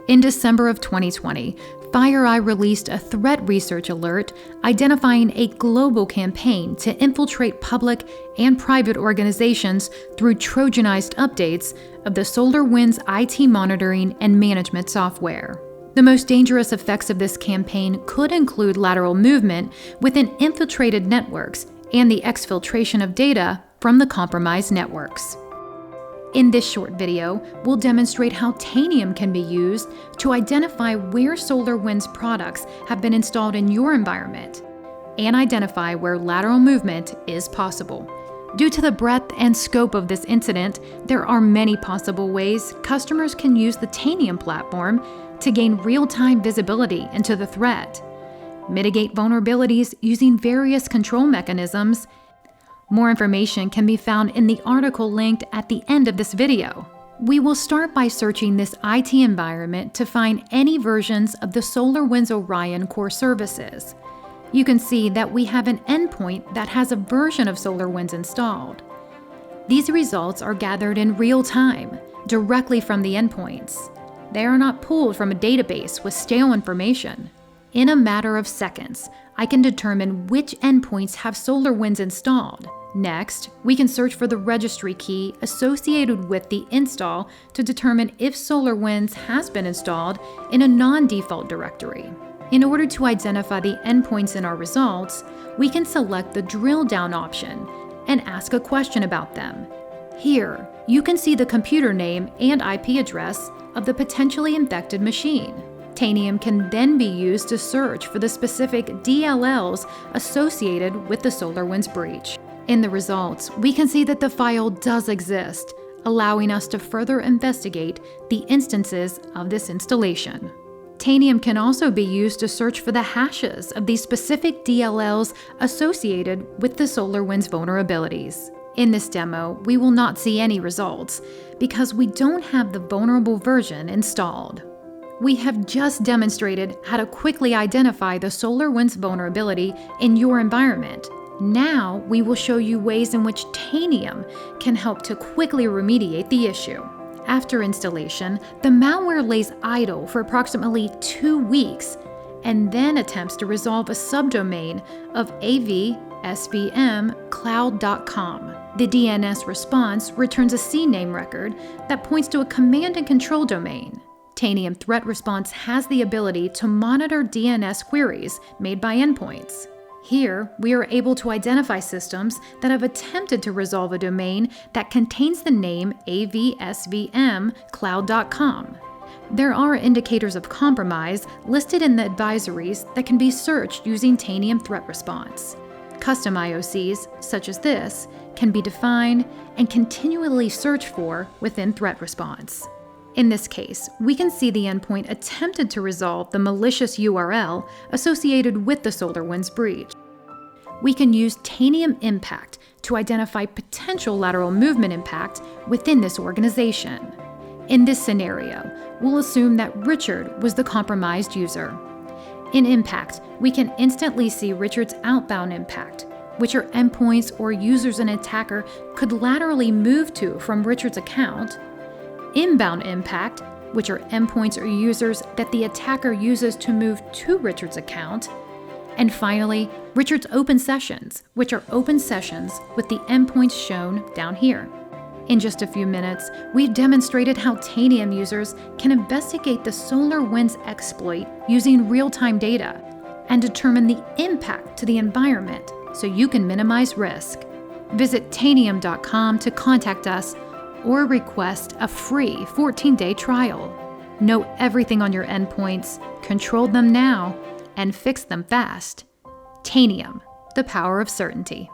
In December of 2020, FireEye released a threat research alert identifying a global campaign to infiltrate public and private organizations through Trojanized updates of the SolarWinds IT monitoring and management software. The most dangerous effects of this campaign could include lateral movement within infiltrated networks and the exfiltration of data from the compromised networks. In this short video, we'll demonstrate how Tanium can be used to identify where SolarWinds products have been installed in your environment and identify where lateral movement is possible. Due to the breadth and scope of this incident, there are many possible ways customers can use the Tanium platform to gain real-time visibility into the threat, mitigate vulnerabilities using various control mechanisms. More information can be found in the article linked at the end of this video. We will start by searching this IT environment to find any versions of the SolarWinds Orion core services. You can see that we have an endpoint that has a version of SolarWinds installed. These results are gathered in real time, directly from the endpoints. They are not pulled from a database with stale information. In a matter of seconds, I can determine which endpoints have SolarWinds installed. Next, we can search for the registry key associated with the install to determine if SolarWinds has been installed in a non-default directory. In order to identify the endpoints in our results, we can select the drill down option and ask a question about them. Here, you can see the computer name and IP address of the potentially infected machine. Tanium can then be used to search for the specific DLLs associated with the SolarWinds breach. In the results, we can see that the file does exist, allowing us to further investigate the instances of this installation. Tanium can also be used to search for the hashes of these specific DLLs associated with the SolarWinds vulnerabilities. In this demo, we will not see any results because we don't have the vulnerable version installed. We have just demonstrated how to quickly identify the SolarWinds vulnerability in your environment. Now, we will show you ways in which Tanium can help to quickly remediate the issue. After installation, the malware lays idle for approximately 2 weeks and then attempts to resolve a subdomain of avsvmcloud.com. The DNS response returns a CNAME record that points to a command and control domain. Tanium Threat Response has the ability to monitor DNS queries made by endpoints. Here, we are able to identify systems that have attempted to resolve a domain that contains the name avsvmcloud.com. There are indicators of compromise listed in the advisories that can be searched using Tanium Threat Response. Custom IOCs, such as this, can be defined and continually searched for within Threat Response. In this case, we can see the endpoint attempted to resolve the malicious URL associated with the SolarWinds breach. We can use Tanium Impact to identify potential lateral movement impact within this organization. In this scenario, we'll assume that Richard was the compromised user. In Impact, we can instantly see Richard's outbound impact, which are endpoints or users an attacker could laterally move to from Richard's account, inbound impact, which are endpoints or users that the attacker uses to move to Richard's account, and finally, Richard's open sessions, which are open sessions with the endpoints shown down here. In just a few minutes, we've demonstrated how Tanium users can investigate the SolarWinds exploit using real-time data and determine the impact to the environment so you can minimize risk. Visit Tanium.com to contact us or request a free 14-day trial. Know everything on your endpoints, control them now, and fix them fast. Tanium, the power of certainty.